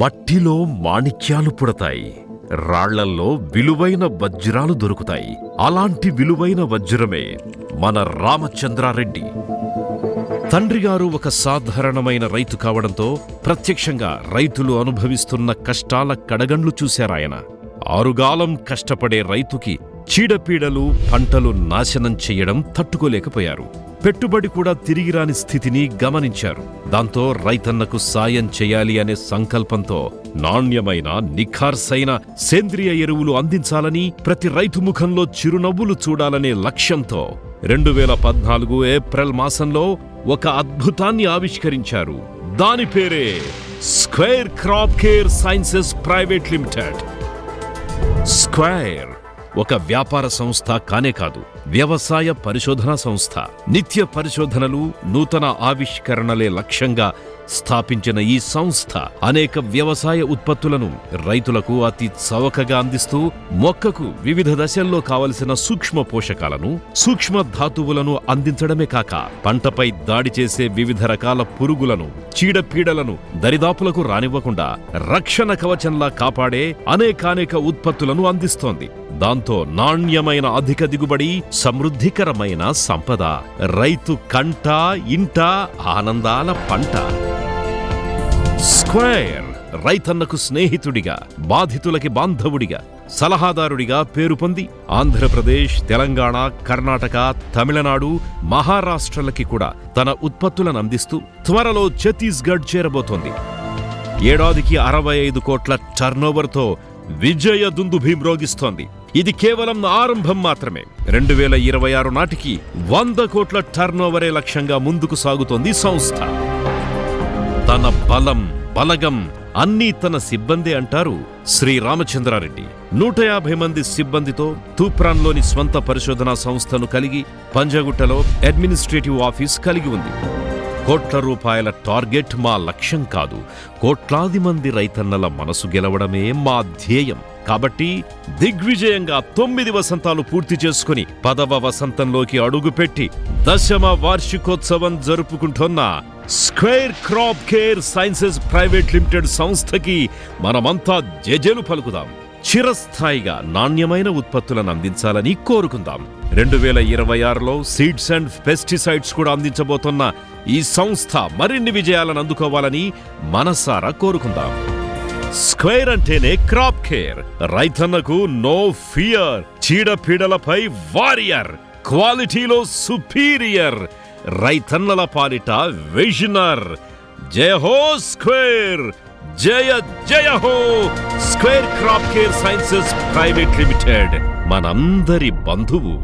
మట్టిలో మాణిక్యాలు పుడతాయి, రాళ్లల్లో విలువైన వజ్రాలు దొరుకుతాయి. అలాంటి విలువైన వజ్రమే మన రామచంద్రారెడ్డి. తండ్రిగారు ఒక సాధారణమైన రైతు కావడంతో ప్రత్యక్షంగా రైతులు అనుభవిస్తున్న కష్టాల కడగండ్లు చూశారాయన. ఆరుగాలం కష్టపడే రైతుకి చీడపీడలు, పంటలు నాశనం చెయ్యడం తట్టుకోలేకపోయారు. పెట్టుబడి కూడా తిరిగిరాని స్థితిని గమనించారు. దాంతో రైతన్నకు సాయం చేయాలి అనే సంకల్పంతో నాణ్యమైన, నిఖార్సైన సేంద్రియ ఎరువులు అందించాలని, ప్రతి రైతు ముఖంలో చిరునవ్వులు చూడాలనే లక్ష్యంతో 2014 ఏప్రిల్ మాసంలో ఒక అద్భుతాన్ని ఆవిష్కరించారు. దాని పేరే square crop care sciences private limited. Square ఒక వ్యాపార సంస్థ కానే కాదు, వ్యవసాయ పరిశోధనా సంస్థ. నిత్య పరిశోధనలు, నూతన ఆవిష్కరణలే లక్ష్యంగా స్థాపించిన ఈ సంస్థ అనేక వ్యవసాయ ఉత్పత్తులను రైతులకు అతి చవకగా అందిస్తూ మొక్కకు వివిధ దశల్లో కావలసిన సూక్ష్మ పోషకాలను, సూక్ష్మ ధాతువులను అందించడమే కాక పంటపై దాడి చేసే వివిధ రకాల పురుగులను, చీడపీడలను దరిదాపులకు రానివ్వకుండా రక్షణ కవచంలా కాపాడే అనేకానేక ఉత్పత్తులను అందిస్తోంది. దాంతో నాణ్యమైన అధిక దిగుబడి, సమృద్ధికరమైన సంపద, రైతు కంట ఇంట ఆనందాల పంట. స్క్వేర్ రైతన్నకు స్నేహితుడిగా, బాధితులకి బాంధవుడిగా, సలహాదారుడిగా పేరు పొంది ఆంధ్రప్రదేశ్, తెలంగాణ, కర్ణాటక, తమిళనాడు, మహారాష్ట్రలకి కూడా తన ఉత్పత్తులను అందిస్తూ త్వరలో ఛత్తీస్గఢ్ చేరబోతోంది. ఏడాదికి 65 కోట్ల టర్నోవర్తో విజయ దుందుభి మ్రోగిస్తోంది. ఇది కేవలం ఆరంభం మాత్రమే. 2026 నాటికి 100 కోట్ల టర్నోవరే లక్ష్యంగా ముందుకు సాగుతోంది సంస్థ. తన బలం, బలగం అన్నీ తన సిబ్బందే అంటారు శ్రీ రామచంద్రారెడ్డి. 150 మంది సిబ్బందితో తూప్రాన్లోని స్వంత పరిశోధనా సంస్థను కలిగి పంజాగుట్టలో అడ్మినిస్ట్రేటివ్ ఆఫీస్ కలిగి ఉంది. కోట్ల రూపాయల టార్గెట్ మా లక్ష్యం కాదు, కోట్లాది మంది రైతన్నల మనసు గెలవడమే మా ధ్యేయం. కాబట్టి దిగ్విజయంగా 9 వసంతాలు పూర్తి చేసుకుని 10వ వసంతంలోకి అడుగుపెట్టి 10వ వార్షికోత్సవం జరుపుకుంటున్న square crop care sciences private limited సంస్థకి మనమంతా జేజేలు పలుకుదాం. చిరస్థాయిగా నాణ్యమైన ఉత్పత్తులను అందించాలని కోరుకుందాం. 2026లో సీడ్స్ అండ్ పెస్టిసైడ్స్ కూడా అందించబోతున్న ఈ సంస్థ మరిన్ని విజయాలను అందుకోవాలని మనసారా కోరుకుందాం. స్క్వేర్ అంటేనే క్రాప్ కేర్. రైతన్నకు నో ఫియర్, చీడపీడలపై వారియర్, క్వాలిటీలో సుపీరియర్, రైతన్నల పాలిట విజనర్. జయ హో స్క్వేర్, జయ జయ హో square crop care sciences private limited, మనందరి బంధువు.